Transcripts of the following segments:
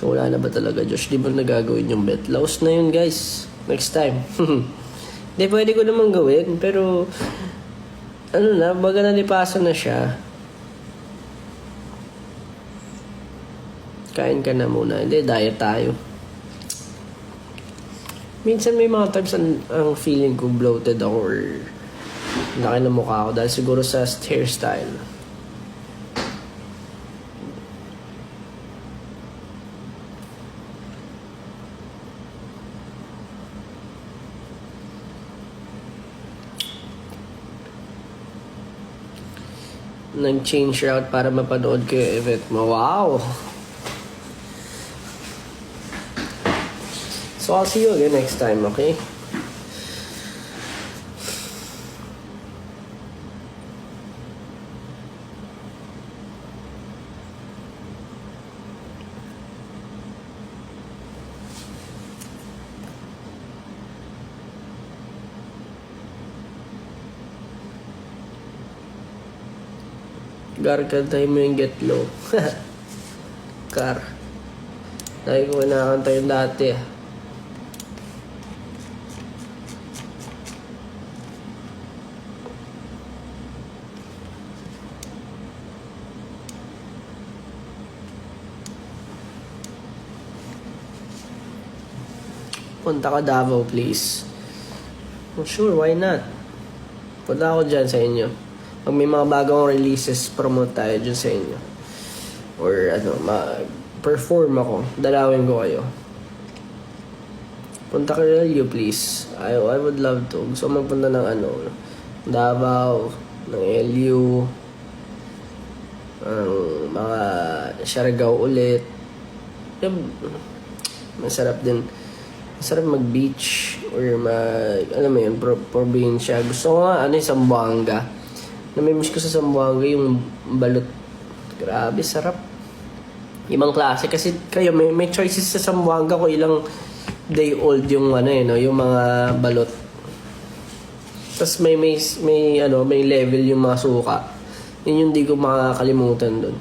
So wala na ba talaga, Josh? Di ba nagagawin yung bet? Laos na yun, guys. Next time. Hindi, pwede ko naman gawin. Pero, ano na, baga nalipasan na siya. Kain ka na muna. Hindi, diet tayo. Minsan may mga times ang feeling ko bloated ako or laki ng mukha ako dahil siguro sa hairstyle. Nag-change route para mapanood ko yung event mo. Wow! So I'll see you again next time, okay? Gar, kantay mo yung Get Low. Car. Lagi ko kinakanta yung dati ah. Punta ka Davao, please. Oh, sure, why not? Punta ako dyan sa inyo. Pag may mga bagong releases, promote tayo dyan sa inyo. Or ano, perform ako. Dalawin ko kayo. Punta ka Relio, please. I would love to. Gusto ko magpunta ng ano, Davao, ng LU, ang mga Siargao ulit. Masarap din. Masarap mag-beach or alam mo yun, probinsya. Gusto ko nga, Zamboanga. Namimiss ko sa Zamboanga yung balot. Grabe, sarap. Ibang klase. Kasi kayo, may choices sa Zamboanga kung ilang day old yung yung mga balot. Tapos may level yung mga suka. Yun yung di ko makakalimutan doon.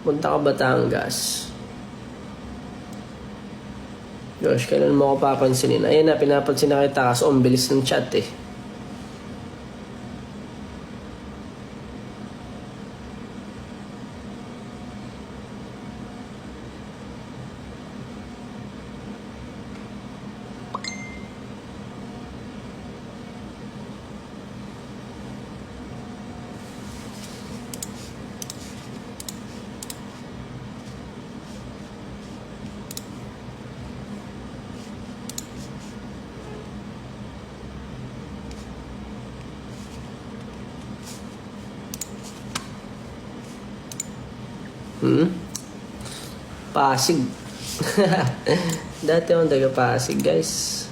Punta ka Batangas. Gosh, kailan mo ako papansinin? Ayan na, pinapansin na kita kaso ang bilis ng chat eh. Pasig. Dati akong taga Pasig, guys.